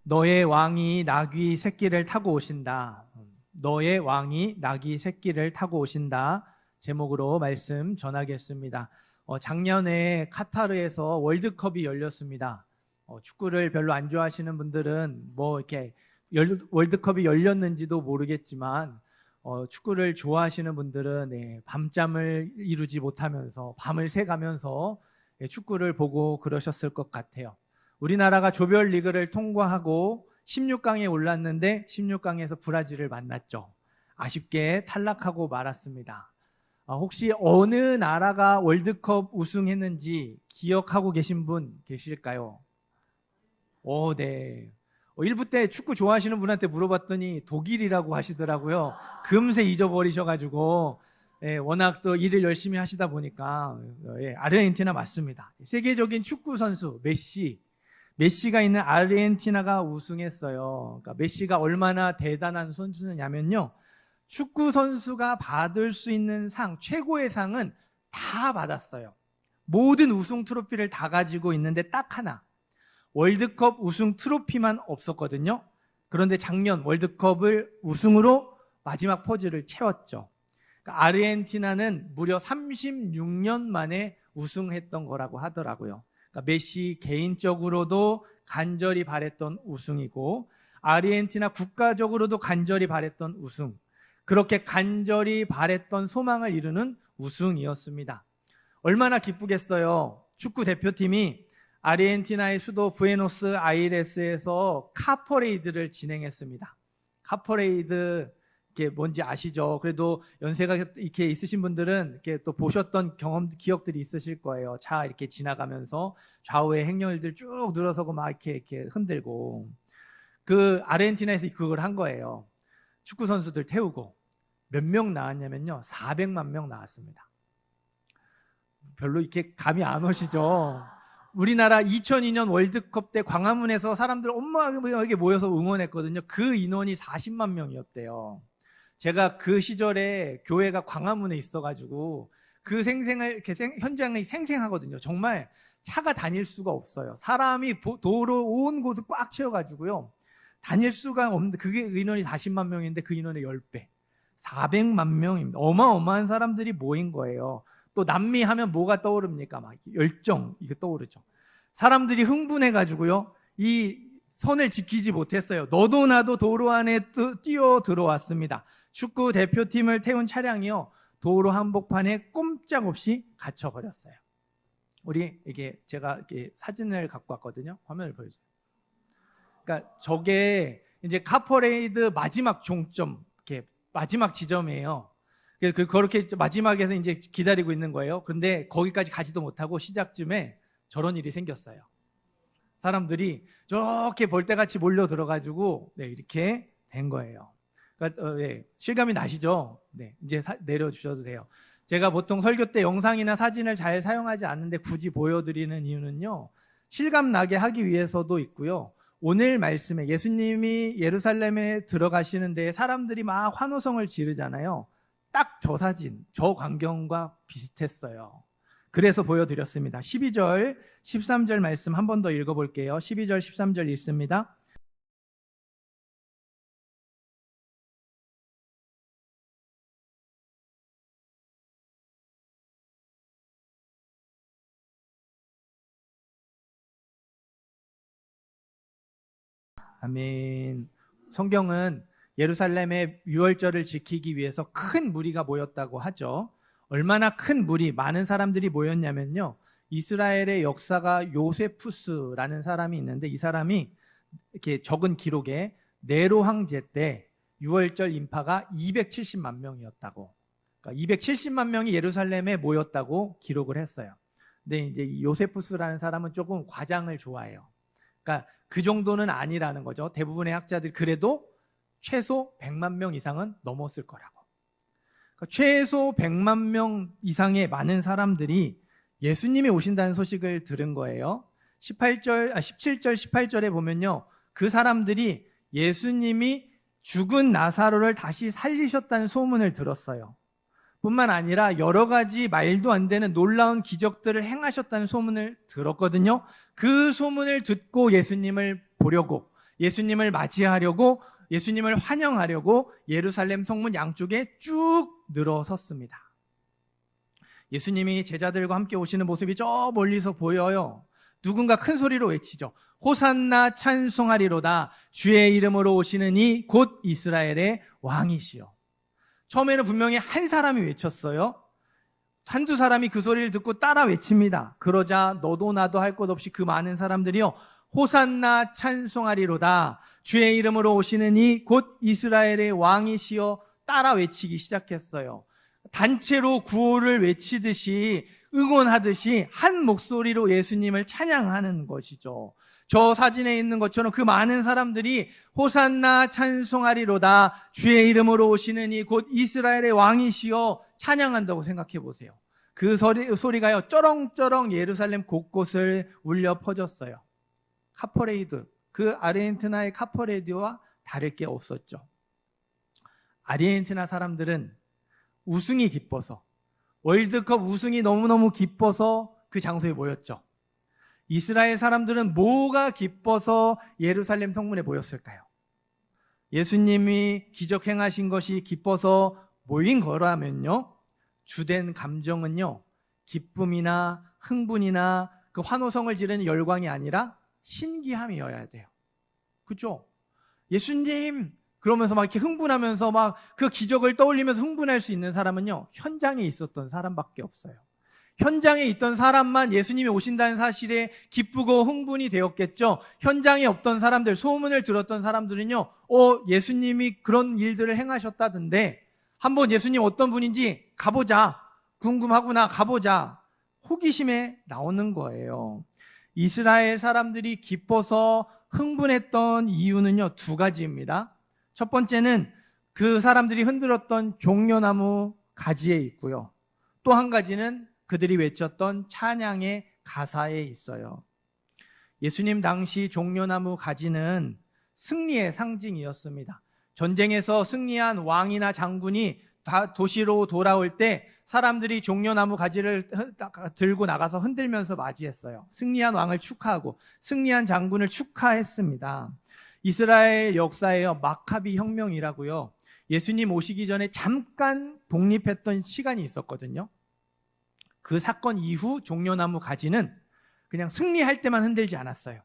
너의 왕이 나귀 새끼를 타고 오신다. 너의 왕이 나귀 새끼를 타고 오신다. 제목으로 말씀 전하겠습니다. 작년에 카타르에서 월드컵이 열렸습니다. 축구를 별로 안 좋아하시는 분들은 뭐 이렇게 월드컵이 열렸는지도 모르겠지만 축구를 좋아하시는 분들은 밤잠을 이루지 못하면서 밤을 새가면서 축구를 보고 그러셨을 것 같아요. 우리나라가 조별리그를 통과하고 16강에 올랐는데 16강에서 브라질을 만났죠. 아쉽게 탈락하고 말았습니다. 혹시 어느 나라가 월드컵 우승했는지 기억하고 계신 분 계실까요? 네. 1부 때 축구 좋아하시는 분한테 물어봤더니 독일이라고 하시더라고요. 금세 잊어버리셔가지고 워낙 또 일을 열심히 하시다 보니까 아르헨티나 맞습니다. 세계적인 축구 선수 메시가 있는 아르헨티나가 우승했어요. 그러니까 메시가 얼마나 대단한 선수냐면요. 축구 선수가 받을 수 있는 상, 최고의 상은 다 받았어요. 모든 우승 트로피를 다 가지고 있는데 딱 하나. 월드컵 우승 트로피만 없었거든요. 그런데 작년 월드컵을 우승으로 마지막 포즈를 채웠죠. 그러니까 아르헨티나는 무려 36년 만에 우승했던 거라고 하더라고요. 그러니까 메시 개인적으로도 간절히 바랬던 우승이고 아르헨티나 국가적으로도 간절히 바랬던 우승, 그렇게 간절히 바랬던 소망을 이루는 우승이었습니다. 얼마나 기쁘겠어요. 축구 대표팀이 아르헨티나의 수도 부에노스아이레스에서 카퍼레이드를 진행했습니다. 카퍼레이드 이게 뭔지 아시죠? 그래도 연세가 이렇게 있으신 분들은 이렇게 또 보셨던 기억들이 있으실 거예요. 차 이렇게 지나가면서 좌우에 행렬들 쭉 늘어서고 막 이렇게 흔들고. 그 아르헨티나에서 그걸 한 거예요. 축구 선수들 태우고. 몇 명 나왔냐면요. 400만 명 나왔습니다. 별로 이렇게 감이 안 오시죠? 우리나라 2002년 월드컵 때 광화문에서 사람들 엄마에게 모여서 응원했거든요. 그 인원이 40만 명이었대요. 제가 그 시절에 교회가 광화문에 있어가지고 그 현장이 생생하거든요. 정말 차가 다닐 수가 없어요. 사람이 도로 온 곳을 꽉 채워가지고요. 다닐 수가 없는데 그게 인원이 40만 명인데 그 인원의 10배. 400만 명입니다. 어마어마한 사람들이 모인 거예요. 또 남미 하면 뭐가 떠오릅니까? 막 열정, 이게 떠오르죠. 사람들이 흥분해가지고요. 이 선을 지키지 못했어요. 너도 나도 도로 안에 뛰어 들어왔습니다. 축구 대표팀을 태운 차량이요. 도로 한복판에 꼼짝없이 갇혀버렸어요. 제가 이렇게 사진을 갖고 왔거든요. 화면을 보여주세요. 그러니까 저게 이제 카퍼레이드 마지막 종점, 이렇게 마지막 지점이에요. 그렇게 마지막에서 이제 기다리고 있는 거예요. 근데 거기까지 가지도 못하고 시작쯤에 저런 일이 생겼어요. 사람들이 저렇게 벌떼같이 몰려 들어가지고 이렇게 된 거예요. 그러니까, 실감이 나시죠? 이제 내려주셔도 돼요. 제가 보통 설교 때 영상이나 사진을 잘 사용하지 않는데 굳이 보여드리는 이유는요. 실감 나게 하기 위해서도 있고요. 오늘 말씀에 예수님이 예루살렘에 들어가시는 데에 사람들이 막 환호성을 지르잖아요. 딱 저 사진, 저 광경과 비슷했어요. 그래서 보여드렸습니다. 12절, 13절 말씀 한 번 더 읽어볼게요. 12절, 13절 읽습니다. 아멘. 성경은 예루살렘의 유월절을 지키기 위해서 큰 무리가 모였다고 하죠. 얼마나 큰 무리, 많은 사람들이 모였냐면요. 이스라엘의 역사가 요세푸스라는 사람이 있는데 이 사람이 이렇게 적은 기록에 네로 황제 때 유월절 인파가 270만 명이었다고. 그러니까 270만 명이 예루살렘에 모였다고 기록을 했어요. 근데 이제 이 요세푸스라는 사람은 조금 과장을 좋아해요. 그러니까 그 정도는 아니라는 거죠. 대부분의 학자들이 그래도 최소 100만 명 이상은 넘었을 거라고. 그러니까 최소 100만 명 이상의 많은 사람들이 예수님이 오신다는 소식을 들은 거예요. 17절, 18절에 보면요. 그 사람들이 예수님이 죽은 나사로를 다시 살리셨다는 소문을 들었어요. 뿐만 아니라 여러 가지 말도 안 되는 놀라운 기적들을 행하셨다는 소문을 들었거든요. 그 소문을 듣고 예수님을 보려고 예수님을 맞이하려고, 예수님을 환영하려고 예루살렘 성문 양쪽에 쭉 늘어섰습니다. 예수님이 제자들과 함께 오시는 모습이 저 멀리서 보여요. 누군가 큰 소리로 외치죠. 호산나 찬송하리로다. 주의 이름으로 오시는 이 곧 이스라엘의 왕이시여. 처음에는 분명히 한 사람이 외쳤어요. 한두 사람이 그 소리를 듣고 따라 외칩니다. 그러자 너도 나도 할 것 없이 그 많은 사람들이요, 호산나 찬송하리로다. 주의 이름으로 오시는 이 곧 이스라엘의 왕이시여 따라 외치기 시작했어요. 단체로 구호를 외치듯이, 응원하듯이 한 목소리로 예수님을 찬양하는 것이죠. 저 사진에 있는 것처럼 그 많은 사람들이 호산나 찬송하리로다. 주의 이름으로 오시는 이 곧 이스라엘의 왕이시여 찬양한다고 생각해 보세요. 그 소리가요, 쩌렁쩌렁 예루살렘 곳곳을 울려 퍼졌어요. 카퍼레이드, 그 아르헨티나의 카퍼레이드와 다를 게 없었죠. 아르헨티나 사람들은 우승이 기뻐서, 월드컵 우승이 너무너무 기뻐서 그 장소에 모였죠. 이스라엘 사람들은 뭐가 기뻐서 예루살렘 성문에 모였을까요? 예수님이 기적 행하신 것이 기뻐서 모인 거라면요, 주된 감정은요, 기쁨이나 흥분이나 그 환호성을 지르는 열광이 아니라 신기함이어야 돼요. 그렇죠? 예수님! 그러면서 막 이렇게 흥분하면서 막 그 기적을 떠올리면서 흥분할 수 있는 사람은요, 현장에 있었던 사람밖에 없어요. 현장에 있던 사람만 예수님이 오신다는 사실에 기쁘고 흥분이 되었겠죠. 현장에 없던 사람들, 소문을 들었던 사람들은요, 예수님이 그런 일들을 행하셨다던데 한번 예수님 어떤 분인지 가보자, 궁금하구나, 가보자, 호기심에 나오는 거예요. 이스라엘 사람들이 기뻐서 흥분했던 이유는요, 두 가지입니다. 첫 번째는 그 사람들이 흔들었던 종려나무 가지에 있고요, 또 한 가지는 그들이 외쳤던 찬양의 가사에 있어요. 예수님 당시 종려나무 가지는 승리의 상징이었습니다. 전쟁에서 승리한 왕이나 장군이 다 도시로 돌아올 때 사람들이 종려나무 가지를 들고 나가서 흔들면서 맞이했어요. 승리한 왕을 축하하고 승리한 장군을 축하했습니다. 이스라엘 역사에요, 마카비 혁명이라고요, 예수님 오시기 전에 잠깐 독립했던 시간이 있었거든요. 그 사건 이후 종려나무 가지는 그냥 승리할 때만 흔들지 않았어요.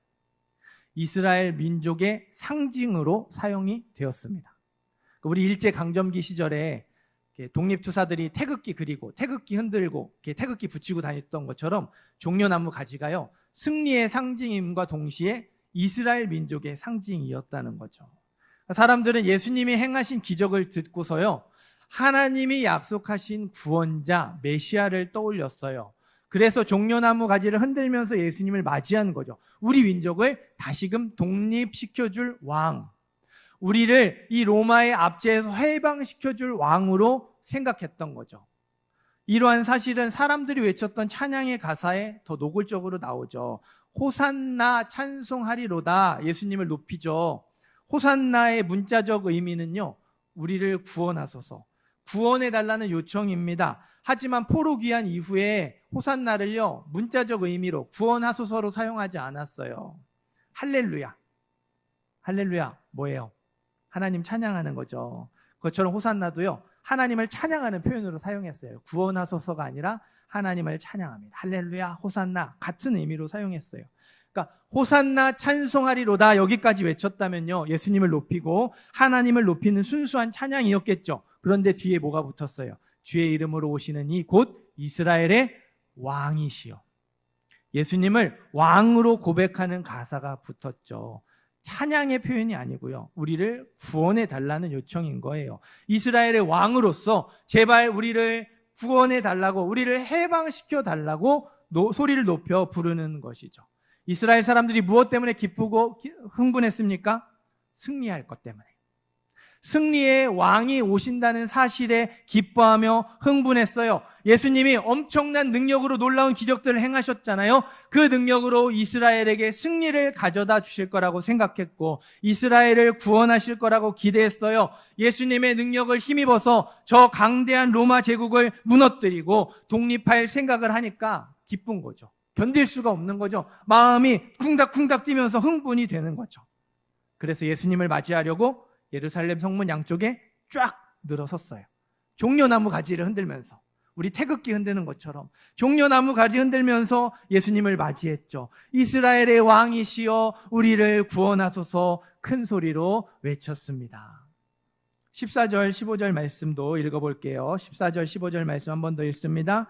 이스라엘 민족의 상징으로 사용이 되었습니다. 우리 일제강점기 시절에 독립투사들이 태극기 그리고 태극기 흔들고 태극기 붙이고 다녔던 것처럼 종려나무 가지가요, 승리의 상징임과 동시에 이스라엘 민족의 상징이었다는 거죠. 사람들은 예수님이 행하신 기적을 듣고서요, 하나님이 약속하신 구원자 메시아를 떠올렸어요. 그래서 종려나무 가지를 흔들면서 예수님을 맞이한 거죠. 우리 민족을 다시금 독립시켜줄 왕, 우리를 이 로마의 압제에서 해방시켜줄 왕으로 생각했던 거죠. 이러한 사실은 사람들이 외쳤던 찬양의 가사에 더 노골적으로 나오죠. 호산나 찬송하리로다, 예수님을 높이죠. 호산나의 문자적 의미는요, 우리를 구원하소서, 구원해달라는 요청입니다. 하지만 포로 귀환 이후에 호산나를요, 문자적 의미로 구원하소서로 사용하지 않았어요. 할렐루야. 할렐루야 뭐예요? 하나님 찬양하는 거죠. 그것처럼 호산나도요, 하나님을 찬양하는 표현으로 사용했어요. 구원하소서가 아니라 하나님을 찬양합니다. 할렐루야, 호산나 같은 의미로 사용했어요. 그러니까 호산나 찬송하리로다 여기까지 외쳤다면요, 예수님을 높이고 하나님을 높이는 순수한 찬양이었겠죠. 그런데 뒤에 뭐가 붙었어요? 주의 이름으로 오시는 이 곧 이스라엘의 왕이시여. 예수님을 왕으로 고백하는 가사가 붙었죠. 찬양의 표현이 아니고요, 우리를 구원해 달라는 요청인 거예요. 이스라엘의 왕으로서 제발 우리를 구원해 달라고, 우리를 해방시켜 달라고 소리를 높여 부르는 것이죠. 이스라엘 사람들이 무엇 때문에 기쁘고 흥분했습니까? 승리할 것 때문에. 승리의 왕이 오신다는 사실에 기뻐하며 흥분했어요. 예수님이 엄청난 능력으로 놀라운 기적들을 행하셨잖아요. 그 능력으로 이스라엘에게 승리를 가져다 주실 거라고 생각했고, 이스라엘을 구원하실 거라고 기대했어요. 예수님의 능력을 힘입어서 저 강대한 로마 제국을 무너뜨리고 독립할 생각을 하니까 기쁜 거죠. 견딜 수가 없는 거죠. 마음이 쿵닥쿵닥 뛰면서 흥분이 되는 거죠. 그래서 예수님을 맞이하려고 예루살렘 성문 양쪽에 쫙 늘어섰어요. 종려나무 가지를 흔들면서, 우리 태극기 흔드는 것처럼 종려나무 가지 흔들면서 예수님을 맞이했죠. 이스라엘의 왕이시여 우리를 구원하소서 큰 소리로 외쳤습니다. 14절 15절 말씀도 읽어볼게요. 14절 15절 말씀 한 번 더 읽습니다.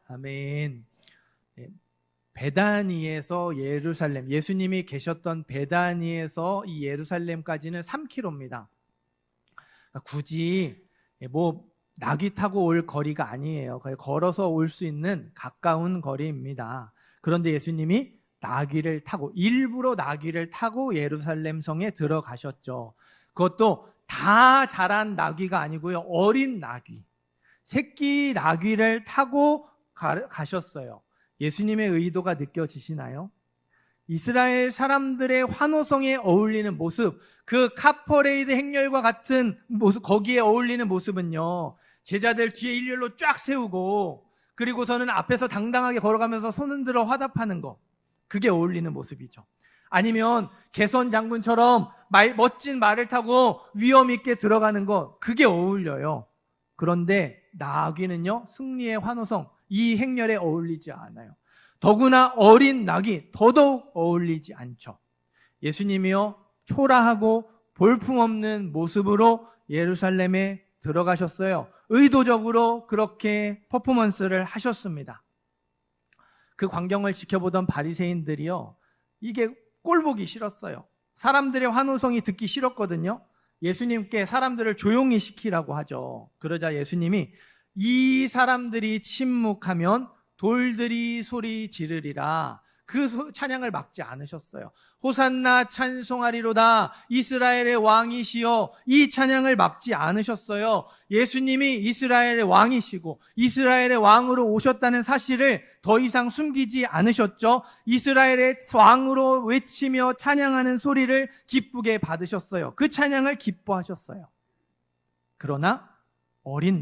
아멘. 베다니에서 예루살렘, 예수님이 계셨던 베다니에서 이 예루살렘까지는 3km입니다. 굳이 낙이 타고 올 거리가 아니에요. 걸어서 올 수 있는 가까운 거리입니다. 그런데 예수님이 나귀를 타고, 일부러 나귀를 타고 예루살렘 성에 들어가셨죠. 그것도 다 자란 나귀가 아니고요, 어린 나귀, 새끼 나귀를 타고 가셨어요. 예수님의 의도가 느껴지시나요? 이스라엘 사람들의 환호성에 어울리는 모습, 그 카퍼레이드 행렬과 같은 모습, 거기에 어울리는 모습은요, 제자들 뒤에 일렬로 쫙 세우고, 그리고서는 앞에서 당당하게 걸어가면서 손 흔들어 화답하는 거, 그게 어울리는 모습이죠. 아니면 개선 장군처럼 멋진 말을 타고 위엄 있게 들어가는 거, 그게 어울려요. 그런데 나귀는요, 승리의 환호성, 이 행렬에 어울리지 않아요. 더구나 어린 낙이 더더욱 어울리지 않죠. 예수님이요, 초라하고 볼품없는 모습으로 예루살렘에 들어가셨어요. 의도적으로 그렇게 퍼포먼스를 하셨습니다. 그 광경을 지켜보던 바리새인들이요, 이게 꼴보기 싫었어요. 사람들의 환호성이 듣기 싫었거든요. 예수님께 사람들을 조용히 시키라고 하죠. 그러자 예수님이 이 사람들이 침묵하면 돌들이 소리 지르리라, 그 찬양을 막지 않으셨어요. 호산나 찬송하리로다 이스라엘의 왕이시여, 이 찬양을 막지 않으셨어요. 예수님이 이스라엘의 왕이시고 이스라엘의 왕으로 오셨다는 사실을 더 이상 숨기지 않으셨죠. 이스라엘의 왕으로 외치며 찬양하는 소리를 기쁘게 받으셨어요. 그 찬양을 기뻐하셨어요. 그러나 어린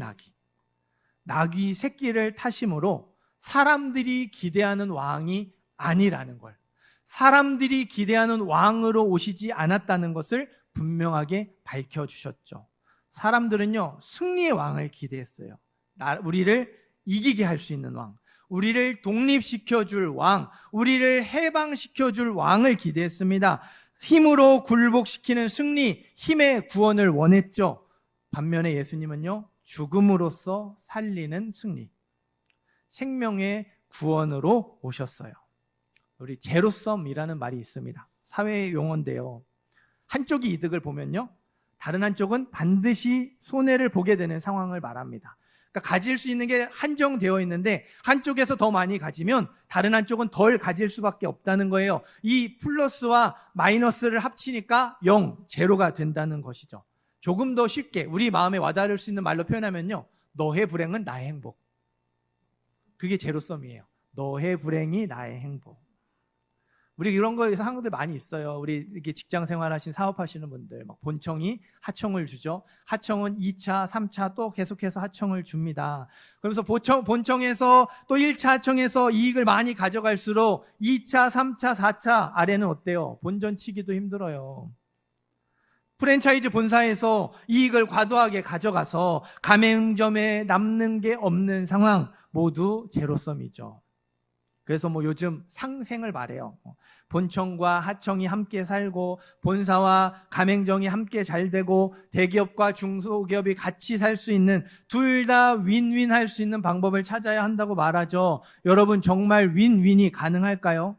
나귀 새끼를 타심으로 사람들이 기대하는 왕이 아니라는 걸, 사람들이 기대하는 왕으로 오시지 않았다는 것을 분명하게 밝혀주셨죠. 사람들은요, 승리의 왕을 기대했어요. 우리를 이기게 할 수 있는 왕, 우리를 독립시켜줄 왕, 우리를 해방시켜줄 왕을 기대했습니다. 힘으로 굴복시키는 승리, 힘의 구원을 원했죠. 반면에 예수님은요, 죽음으로써 살리는 승리, 생명의 구원으로 오셨어요. 우리 제로섬이라는 말이 있습니다. 사회 용어인데요, 한쪽이 이득을 보면요, 다른 한쪽은 반드시 손해를 보게 되는 상황을 말합니다. 그러니까 가질 수 있는 게 한정되어 있는데 한쪽에서 더 많이 가지면 다른 한쪽은 덜 가질 수밖에 없다는 거예요. 이 플러스와 마이너스를 합치니까 0, 제로가 된다는 것이죠. 조금 더 쉽게 우리 마음에 와닿을 수 있는 말로 표현하면요, 너의 불행은 나의 행복. 그게 제로섬이에요. 너의 불행이 나의 행복. 우리 이런 거에서 한국들 많이 있어요. 우리 이렇게 직장 생활하신 사업하시는 분들, 막 본청이 하청을 주죠. 하청은 2차, 3차 또 계속해서 하청을 줍니다. 그러면서 본청에서 또 1차 하청에서 이익을 많이 가져갈수록 2차, 3차, 4차 아래는 어때요? 본전 치기도 힘들어요. 프랜차이즈 본사에서 이익을 과도하게 가져가서 가맹점에 남는 게 없는 상황, 모두 제로섬이죠. 그래서 요즘 상생을 말해요. 본청과 하청이 함께 살고 본사와 가맹점이 함께 잘 되고 대기업과 중소기업이 같이 살 수 있는, 둘 다 윈윈 할 수 있는 방법을 찾아야 한다고 말하죠. 여러분, 정말 윈윈이 가능할까요?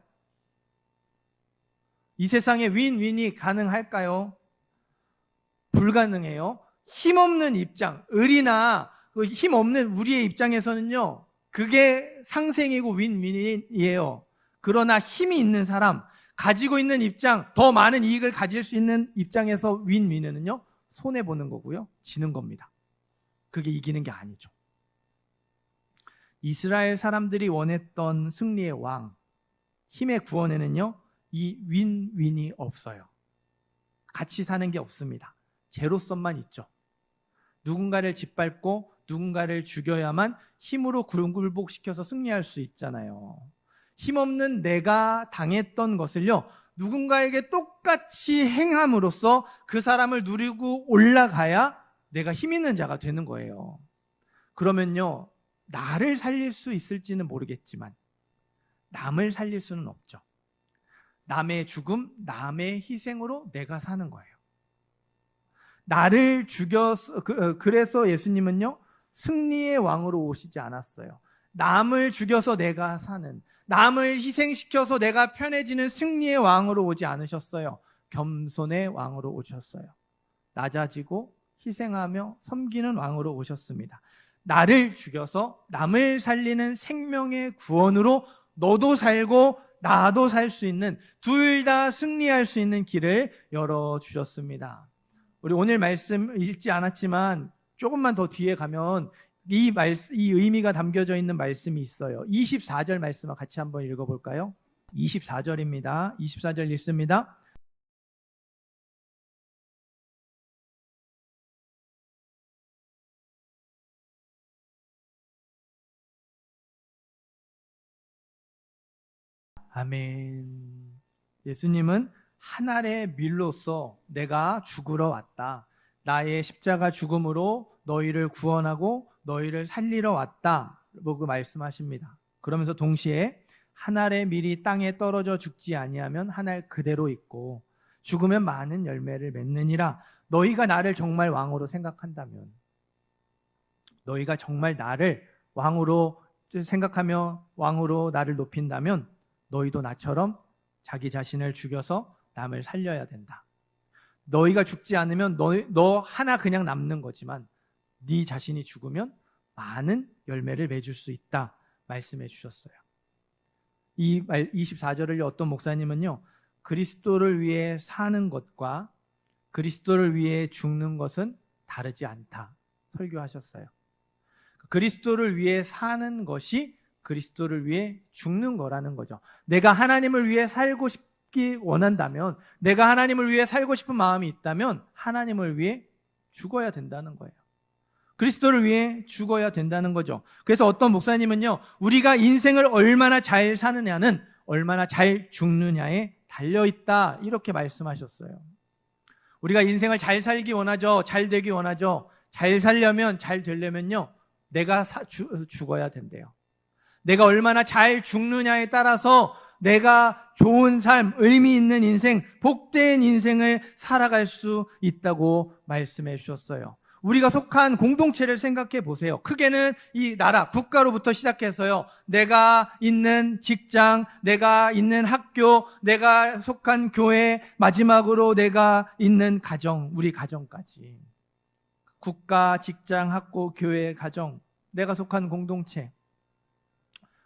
이 세상에 윈윈이 가능할까요? 불가능해요. 힘없는 입장, 을이나 힘없는 우리의 입장에서는요, 그게 상생이고 윈윈이에요. 그러나 힘이 있는 사람, 가지고 있는 입장, 더 많은 이익을 가질 수 있는 입장에서 윈윈은요, 손해보는 거고요, 지는 겁니다. 그게 이기는 게 아니죠. 이스라엘 사람들이 원했던 승리의 왕, 힘의 구원에는요, 이 윈윈이 없어요. 같이 사는 게 없습니다. 제로섬만 있죠. 누군가를 짓밟고 누군가를 죽여야만 힘으로 굴복시켜서 승리할 수 있잖아요. 힘없는 내가 당했던 것을요, 누군가에게 똑같이 행함으로써 그 사람을 누리고 올라가야 내가 힘 있는 자가 되는 거예요. 그러면요, 나를 살릴 수 있을지는 모르겠지만 남을 살릴 수는 없죠. 남의 죽음, 남의 희생으로 내가 사는 거예요. 나를 죽여서, 그래서 예수님은요, 승리의 왕으로 오시지 않았어요. 남을 죽여서 내가 사는, 남을 희생시켜서 내가 편해지는 승리의 왕으로 오지 않으셨어요. 겸손의 왕으로 오셨어요. 낮아지고 희생하며 섬기는 왕으로 오셨습니다. 나를 죽여서 남을 살리는 생명의 구원으로 너도 살고 나도 살 수 있는, 둘 다 승리할 수 있는 길을 열어주셨습니다. 우리 오늘 말씀 읽지 않았지만 조금만 더 뒤에 가면 이 의미가 담겨져 있는 말씀이 있어요. 24절 말씀을 같이 한번 읽어볼까요? 24절입니다. 24절 읽습니다. 아멘. 예수님은 한 알의 밀로써 내가 죽으러 왔다. 나의 십자가 죽음으로 너희를 구원하고 너희를 살리러 왔다. 라고 말씀하십니다. 그러면서 동시에 한 알의 밀이 땅에 떨어져 죽지 아니하면 한 알 그대로 있고 죽으면 많은 열매를 맺느니라. 너희가 나를 정말 왕으로 생각한다면, 너희가 정말 나를 왕으로 생각하며 왕으로 나를 높인다면 너희도 나처럼 자기 자신을 죽여서 남을 살려야 된다. 너희가 죽지 않으면 너 하나 그냥 남는 거지만 네 자신이 죽으면 많은 열매를 맺을 수 있다 말씀해 주셨어요. 이 24절을 어떤 목사님은요, 그리스도를 위해 사는 것과 그리스도를 위해 죽는 것은 다르지 않다 설교하셨어요. 그리스도를 위해 사는 것이 그리스도를 위해 죽는 거라는 거죠. 내가 하나님을 위해 살고 싶기 원한다면, 내가 하나님을 위해 살고 싶은 마음이 있다면 하나님을 위해 죽어야 된다는 거예요. 그리스도를 위해 죽어야 된다는 거죠. 그래서 어떤 목사님은요, 우리가 인생을 얼마나 잘 사느냐는 얼마나 잘 죽느냐에 달려있다 이렇게 말씀하셨어요. 우리가 인생을 잘 살기 원하죠. 잘 되기 원하죠. 잘 살려면, 잘 되려면요, 내가 죽어야 된대요. 내가 얼마나 잘 죽느냐에 따라서 내가 좋은 삶, 의미 있는 인생, 복된 인생을 살아갈 수 있다고 말씀해 주셨어요. 우리가 속한 공동체를 생각해 보세요. 크게는 이 나라, 국가로부터 시작해서요, 내가 있는 직장, 내가 있는 학교, 내가 속한 교회, 마지막으로 내가 있는 가정, 우리 가정까지. 국가, 직장, 학교, 교회, 가정, 내가 속한 공동체.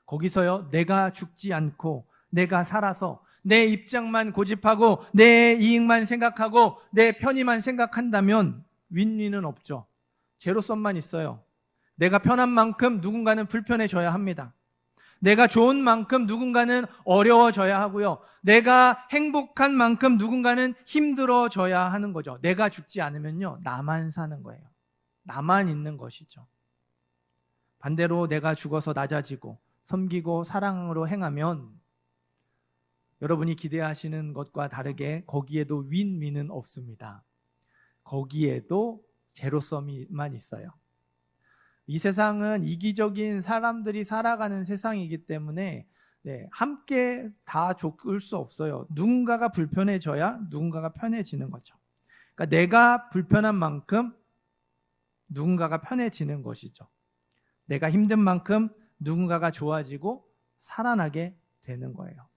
거기서요, 내가 죽지 않고 내가 살아서 내 입장만 고집하고 내 이익만 생각하고 내 편의만 생각한다면 윈윈은 없죠. 제로섬만 있어요. 내가 편한 만큼 누군가는 불편해져야 합니다. 내가 좋은 만큼 누군가는 어려워져야 하고요. 내가 행복한 만큼 누군가는 힘들어져야 하는 거죠. 내가 죽지 않으면요, 나만 사는 거예요. 나만 있는 것이죠. 반대로 내가 죽어서 낮아지고 섬기고 사랑으로 행하면 여러분이 기대하시는 것과 다르게 거기에도 윈윈은 없습니다. 거기에도 제로섬만 있어요. 이 세상은 이기적인 사람들이 살아가는 세상이기 때문에 함께 다 좋을 수 없어요. 누군가가 불편해져야 누군가가 편해지는 거죠. 그러니까 내가 불편한 만큼 누군가가 편해지는 것이죠. 내가 힘든 만큼 누군가가 좋아지고 살아나게 되는 거예요.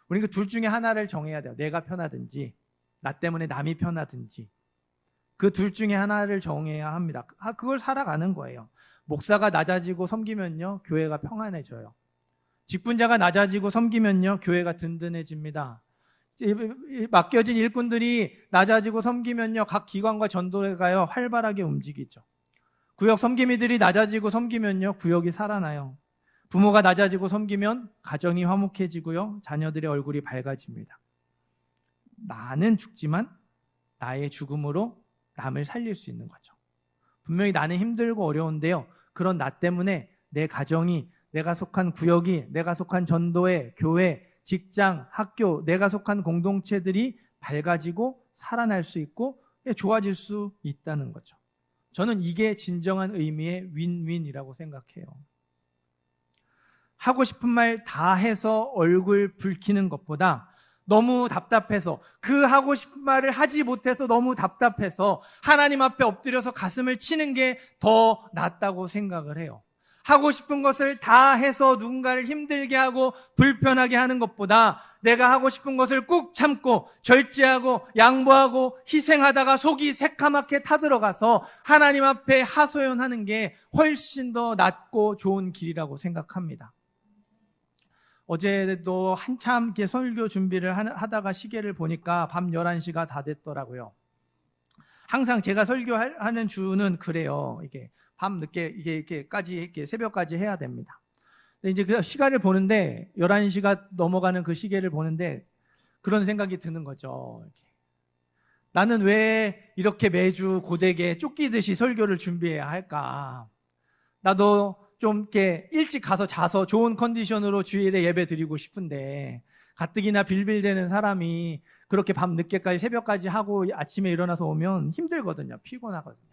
우리 그 둘 중에 하나를 정해야 돼요. 내가 편하든지 나 때문에 남이 편하든지 그 둘 중에 하나를 정해야 합니다. 그걸 살아가는 거예요. 목사가 낮아지고 섬기면요, 교회가 평안해져요. 직분자가 낮아지고 섬기면요, 교회가 든든해집니다. 맡겨진 일꾼들이 낮아지고 섬기면요, 각 기관과 전도회가요, 활발하게 움직이죠. 구역 섬기미들이 낮아지고 섬기면요, 구역이 살아나요. 부모가 낮아지고 섬기면 가정이 화목해지고요, 자녀들의 얼굴이 밝아집니다. 나는 죽지만 나의 죽음으로 남을 살릴 수 있는 거죠. 분명히 나는 힘들고 어려운데요. 그런 나 때문에 내 가정이, 내가 속한 구역이, 내가 속한 전도회, 교회, 직장, 학교, 내가 속한 공동체들이 밝아지고 살아날 수 있고 좋아질 수 있다는 거죠. 저는 이게 진정한 의미의 윈윈이라고 생각해요. 하고 싶은 말 다 해서 얼굴 붉히는 것보다 너무 답답해서, 그 하고 싶은 말을 하지 못해서 너무 답답해서 하나님 앞에 엎드려서 가슴을 치는 게 더 낫다고 생각을 해요. 하고 싶은 것을 다 해서 누군가를 힘들게 하고 불편하게 하는 것보다 내가 하고 싶은 것을 꾹 참고 절제하고 양보하고 희생하다가 속이 새카맣게 타들어가서 하나님 앞에 하소연하는 게 훨씬 더 낫고 좋은 길이라고 생각합니다. 어제도 한참 이렇게 설교 준비를 하다가 시계를 보니까 밤 11시가 다 됐더라고요. 항상 제가 설교하는 주는 그래요. 이게 밤 늦게 이렇게까지 새벽까지 해야 됩니다. 근데 이제 그 시간을 보는데 11시가 넘어가는 그 시계를 보는데 그런 생각이 드는 거죠. 나는 왜 이렇게 매주 고되게 쫓기듯이 설교를 준비해야 할까? 나도 좀 이렇게 일찍 가서 자서 좋은 컨디션으로 주일에 예배 드리고 싶은데 가뜩이나 빌빌대는 사람이 그렇게 밤 늦게까지 새벽까지 하고 아침에 일어나서 오면 힘들거든요. 피곤하거든요.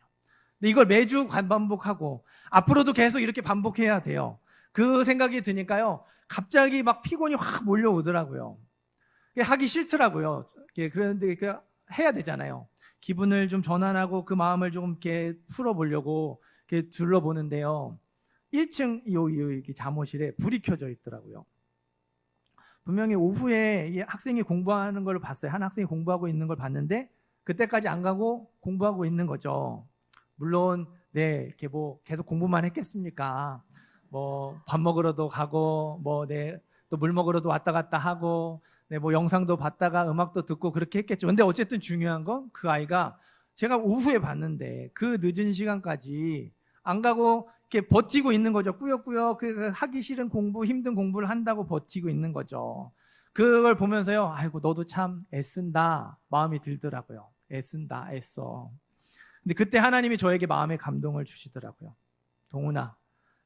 근데 이걸 매주 반복하고 앞으로도 계속 이렇게 반복해야 돼요. 그 생각이 드니까요, 갑자기 막 피곤이 확 몰려오더라고요. 하기 싫더라고요. 그런데 해야 되잖아요. 기분을 좀 전환하고 그 마음을 좀 이렇게 풀어보려고 이렇게 둘러보는데요. 1층 이 잠옷실에 불이 켜져 있더라고요. 분명히 오후에 이 학생이 공부하는 걸 봤어요. 한 학생이 공부하고 있는 걸 봤는데 그때까지 안 가고 공부하고 있는 거죠. 물론 이렇게 뭐 계속 공부만 했겠습니까? 뭐 밥 먹으러도 가고 또 물 먹으러도 왔다 갔다 하고 뭐 영상도 봤다가 음악도 듣고 그렇게 했겠죠. 근데 어쨌든 중요한 건 그 아이가 제가 오후에 봤는데 그 늦은 시간까지 안 가고 이렇게 버티고 있는 거죠. 꾸역꾸역 하기 싫은 공부, 힘든 공부를 한다고 버티고 있는 거죠. 그걸 보면서요, 아이고 너도 참 애쓴다 마음이 들더라고요. 애쓴다, 애써. 근데 그때 하나님이 저에게 마음의 감동을 주시더라고요. 동훈아,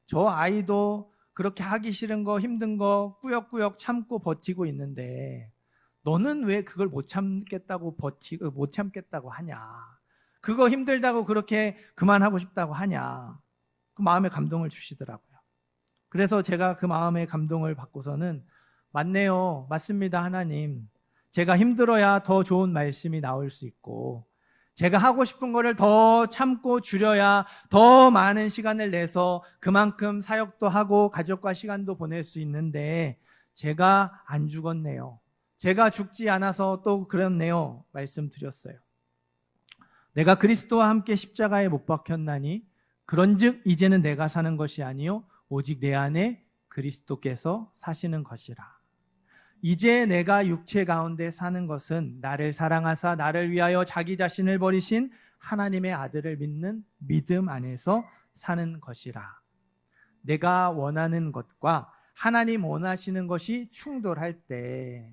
저 아이도 그렇게 하기 싫은 거, 힘든 거 꾸역꾸역 참고 버티고 있는데 너는 왜 그걸 못 참겠다고 하냐? 그거 힘들다고 그렇게 그만하고 싶다고 하냐? 그 마음의 감동을 주시더라고요. 그래서 제가 그 마음의 감동을 받고서는 맞네요. 맞습니다, 하나님. 제가 힘들어야 더 좋은 말씀이 나올 수 있고 제가 하고 싶은 거를 더 참고 줄여야 더 많은 시간을 내서 그만큼 사역도 하고 가족과 시간도 보낼 수 있는데 제가 안 죽었네요. 제가 죽지 않아서 또 그렇네요. 말씀드렸어요. 내가 그리스도와 함께 십자가에 못 박혔나니 그런즉 이제는 내가 사는 것이 아니요 오직 내 안에 그리스도께서 사시는 것이라. 이제 내가 육체 가운데 사는 것은 나를 사랑하사 나를 위하여 자기 자신을 버리신 하나님의 아들을 믿는 믿음 안에서 사는 것이라. 내가 원하는 것과 하나님 원하시는 것이 충돌할 때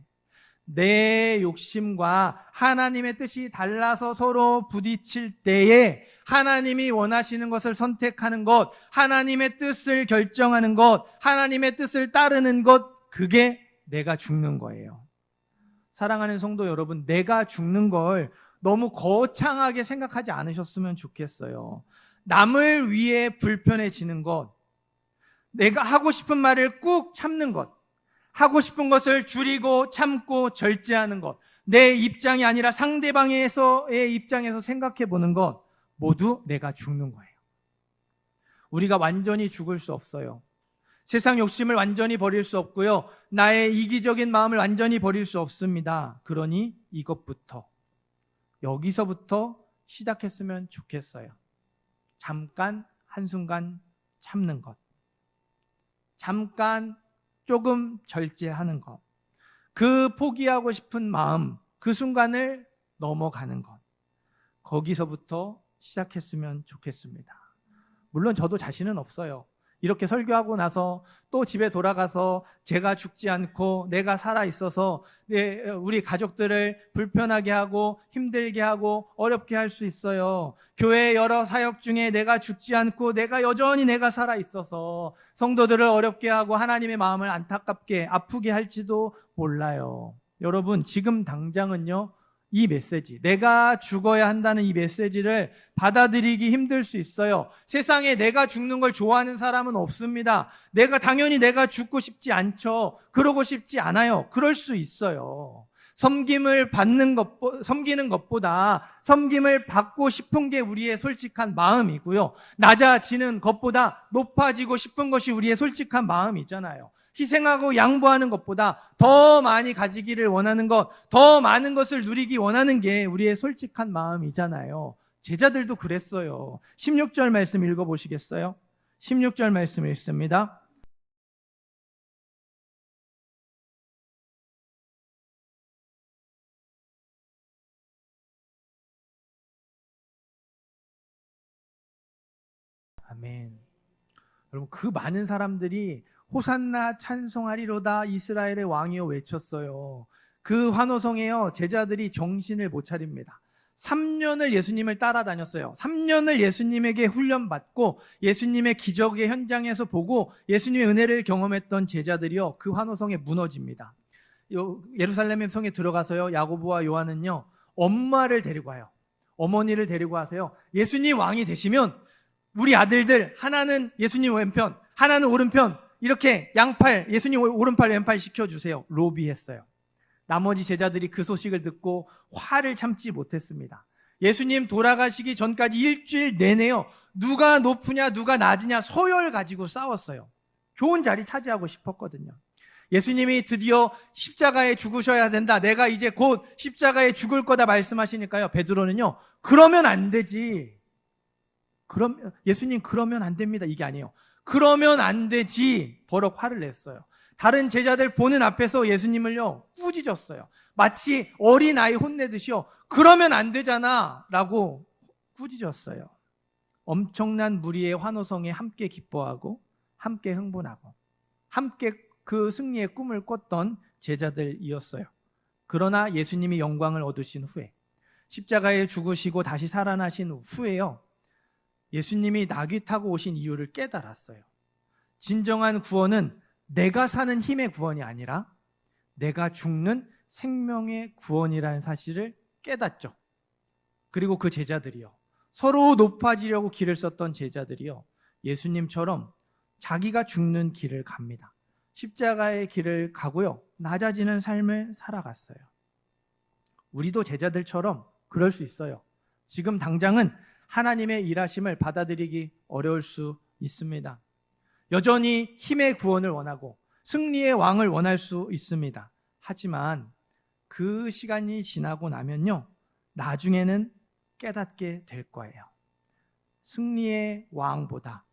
내 욕심과 하나님의 뜻이 달라서 서로 부딪힐 때에 하나님이 원하시는 것을 선택하는 것, 하나님의 뜻을 결정하는 것, 하나님의 뜻을 따르는 것, 그게 내가 죽는 거예요. 사랑하는 성도 여러분, 내가 죽는 걸 너무 거창하게 생각하지 않으셨으면 좋겠어요. 남을 위해 불편해지는 것, 내가 하고 싶은 말을 꾹 참는 것, 하고 싶은 것을 줄이고 참고 절제하는 것, 내 입장이 아니라 상대방의 입장에서 생각해 보는 것, 모두 내가 죽는 거예요. 우리가 완전히 죽을 수 없어요. 세상 욕심을 완전히 버릴 수 없고요. 나의 이기적인 마음을 완전히 버릴 수 없습니다. 그러니 이것부터, 여기서부터 시작했으면 좋겠어요. 잠깐, 한순간 참는 것. 잠깐 조금 절제하는 것. 그 포기하고 싶은 마음, 그 순간을 넘어가는 것. 거기서부터 시작했으면 좋겠습니다. 물론 저도 자신은 없어요. 이렇게 설교하고 나서 또 집에 돌아가서 제가 죽지 않고 내가 살아 있어서 우리 가족들을 불편하게 하고 힘들게 하고 어렵게 할 수 있어요. 교회 여러 사역 중에 내가 죽지 않고 내가 여전히 내가 살아 있어서 성도들을 어렵게 하고 하나님의 마음을 안타깝게 아프게 할지도 몰라요. 여러분, 지금 당장은요, 이 메시지, 내가 죽어야 한다는 이 메시지를 받아들이기 힘들 수 있어요. 세상에 내가 죽는 걸 좋아하는 사람은 없습니다. 당연히 내가 죽고 싶지 않죠. 그러고 싶지 않아요. 그럴 수 있어요. 섬기는 것보다 섬김을 받고 싶은 게 우리의 솔직한 마음이고요. 낮아지는 것보다 높아지고 싶은 것이 우리의 솔직한 마음이잖아요. 희생하고 양보하는 것보다 더 많이 가지기를 원하는 것, 더 많은 것을 누리기 원하는 게 우리의 솔직한 마음이잖아요. 제자들도 그랬어요. 16절 말씀 읽어보시겠어요? 16절 말씀 읽습니다. 아멘. 여러분, 그 많은 사람들이 호산나 찬송하리로다 이스라엘의 왕이여 외쳤어요. 그 환호성에요, 제자들이 정신을 못 차립니다. 3년을 예수님을 따라다녔어요. 3년을 예수님에게 훈련받고 예수님의 기적의 현장에서 보고 예수님의 은혜를 경험했던 제자들이요, 그 환호성에 무너집니다. 예루살렘 성에 들어가서요, 야고보와 요한은요, 엄마를 데리고 와요. 어머니를 데리고 와서요, 예수님 왕이 되시면 우리 아들들 하나는 예수님 왼편, 하나는 오른편, 이렇게 양팔, 예수님 오른팔 왼팔 시켜주세요. 로비했어요. 나머지 제자들이 그 소식을 듣고 화를 참지 못했습니다. 예수님 돌아가시기 전까지 일주일 내내요, 누가 높으냐 누가 낮으냐 서열 가지고 싸웠어요. 좋은 자리 차지하고 싶었거든요. 예수님이 드디어 십자가에 죽으셔야 된다, 내가 이제 곧 십자가에 죽을 거다 말씀하시니까요, 베드로는요, 그러면 안 되지. 예수님 그러면 안 됩니다, 이게 아니에요. 그러면 안 되지, 버럭 화를 냈어요. 다른 제자들 보는 앞에서 예수님을요, 꾸짖었어요. 마치 어린아이 혼내듯이요, 그러면 안 되잖아 라고 꾸짖었어요. 엄청난 무리의 환호성에 함께 기뻐하고 함께 흥분하고 함께 그 승리의 꿈을 꿨던 제자들이었어요. 그러나 예수님이 영광을 얻으신 후에, 십자가에 죽으시고 다시 살아나신 후에요, 예수님이 나귀 타고 오신 이유를 깨달았어요. 진정한 구원은 내가 사는 힘의 구원이 아니라 내가 죽는 생명의 구원이라는 사실을 깨닫죠. 그리고 그 제자들이요, 서로 높아지려고 길을 썼던 제자들이요, 예수님처럼 자기가 죽는 길을 갑니다. 십자가의 길을 가고요, 낮아지는 삶을 살아갔어요. 우리도 제자들처럼 그럴 수 있어요. 지금 당장은 하나님의 일하심을 받아들이기 어려울 수 있습니다. 여전히 힘의 구원을 원하고 승리의 왕을 원할 수 있습니다. 하지만 그 시간이 지나고 나면요, 나중에는 깨닫게 될 거예요. 승리의 왕보다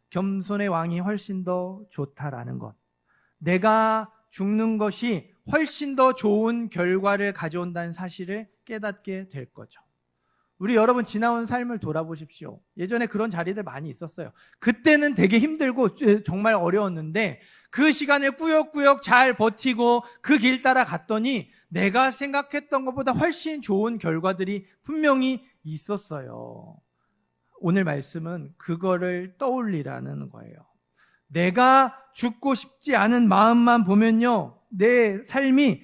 겸손의 왕이 훨씬 더 좋다라는 것, 내가 죽는 것이 훨씬 더 좋은 결과를 가져온다는 사실을 깨닫게 될 거죠. 우리 여러분, 지나온 삶을 돌아보십시오. 예전에 그런 자리들 많이 있었어요. 그때는 되게 힘들고 정말 어려웠는데 그 시간을 꾸역꾸역 잘 버티고 그 길 따라 갔더니 내가 생각했던 것보다 훨씬 좋은 결과들이 분명히 있었어요. 오늘 말씀은 그거를 떠올리라는 거예요. 내가 죽고 싶지 않은 마음만 보면요, 내 삶이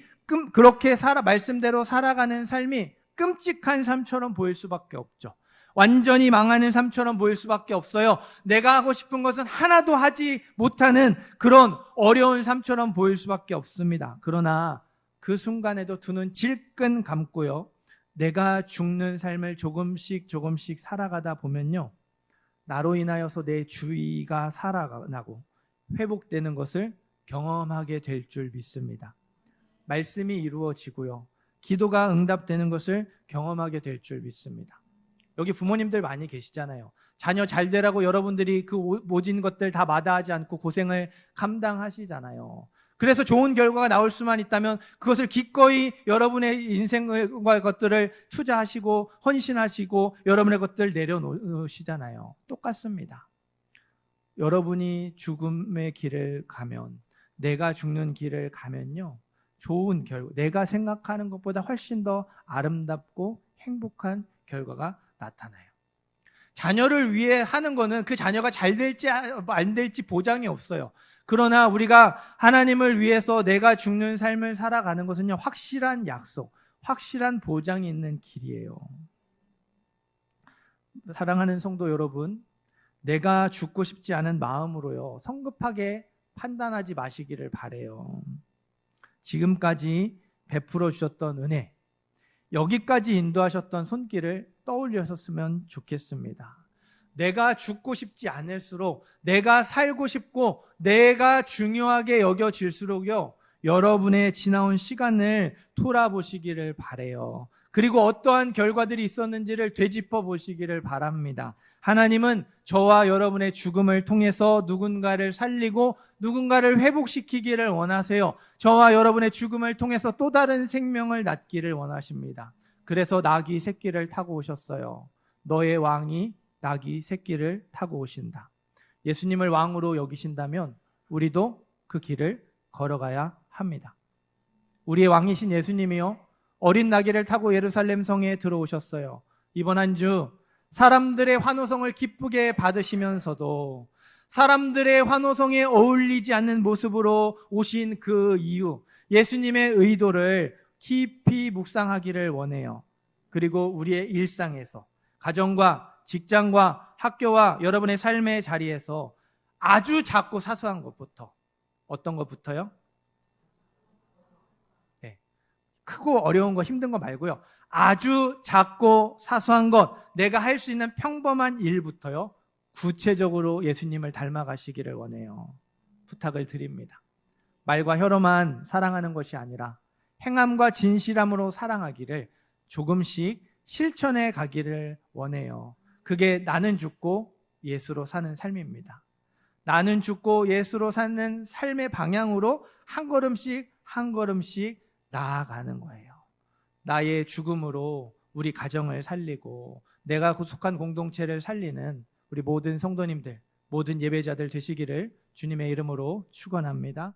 그렇게 말씀대로 살아가는 삶이 끔찍한 삶처럼 보일 수밖에 없죠. 완전히 망하는 삶처럼 보일 수밖에 없어요. 내가 하고 싶은 것은 하나도 하지 못하는 그런 어려운 삶처럼 보일 수밖에 없습니다. 그러나 그 순간에도 두 눈 질끈 감고요, 내가 죽는 삶을 조금씩 살아가다 보면요, 나로 인하여서 내 주의가 살아나고 회복되는 것을 경험하게 될 줄 믿습니다. 말씀이 이루어지고요, 기도가 응답되는 것을 경험하게 될 줄 믿습니다. 여기 부모님들 많이 계시잖아요. 자녀 잘 되라고 여러분들이 그 모진 것들 다 마다하지 않고 고생을 감당하시잖아요. 그래서 좋은 결과가 나올 수만 있다면 그것을 기꺼이 여러분의 인생과 것들을 투자하시고 헌신하시고 여러분의 것들 내려놓으시잖아요. 똑같습니다. 여러분이 죽음의 길을 가면, 내가 죽는 길을 가면요, 좋은 결과, 내가 생각하는 것보다 훨씬 더 아름답고 행복한 결과가 나타나요. 자녀를 위해 하는 거는 그 자녀가 잘 될지 안 될지 보장이 없어요. 그러나 우리가 하나님을 위해서 내가 죽는 삶을 살아가는 것은요, 확실한 약속, 확실한 보장이 있는 길이에요. 사랑하는 성도 여러분, 내가 죽고 싶지 않은 마음으로요, 성급하게 판단하지 마시기를 바래요. 지금까지 베풀어 주셨던 은혜, 여기까지 인도하셨던 손길을 떠올렸으면 좋겠습니다. 내가 죽고 싶지 않을수록, 내가 살고 싶고 내가 중요하게 여겨질수록요, 여러분의 지나온 시간을 돌아보시기를 바래요. 그리고 어떠한 결과들이 있었는지를 되짚어 보시기를 바랍니다. 하나님은 저와 여러분의 죽음을 통해서 누군가를 살리고 누군가를 회복시키기를 원하세요. 저와 여러분의 죽음을 통해서 또 다른 생명을 낳기를 원하십니다. 그래서 나귀 새끼를 타고 오셨어요. 너의 왕이 나귀 새끼를 타고 오신다. 예수님을 왕으로 여기신다면 우리도 그 길을 걸어가야 합니다. 우리의 왕이신 예수님이요, 어린 나귀를 타고 예루살렘 성에 들어오셨어요. 이번 한 주 사람들의 환호성을 기쁘게 받으시면서도 사람들의 환호성에 어울리지 않는 모습으로 오신 그 이유, 예수님의 의도를 깊이 묵상하기를 원해요. 그리고 우리의 일상에서, 가정과 직장과 학교와 여러분의 삶의 자리에서 아주 작고 사소한 것부터, 어떤 것부터요? 네. 크고 어려운 거, 힘든 거 말고요, 아주 작고 사소한 것, 내가 할 수 있는 평범한 일부터요, 구체적으로 예수님을 닮아가시기를 원해요. 부탁을 드립니다. 말과 혀로만 사랑하는 것이 아니라 행함과 진실함으로 사랑하기를 조금씩 실천해 가기를 원해요. 그게 나는 죽고 예수로 사는 삶입니다. 나는 죽고 예수로 사는 삶의 방향으로 한 걸음씩 한 걸음씩 나아가는 거예요. 나의 죽음으로 우리 가정을 살리고 내가 속한 공동체를 살리는 우리 모든 성도님들, 모든 예배자들 되시기를 주님의 이름으로 축원합니다.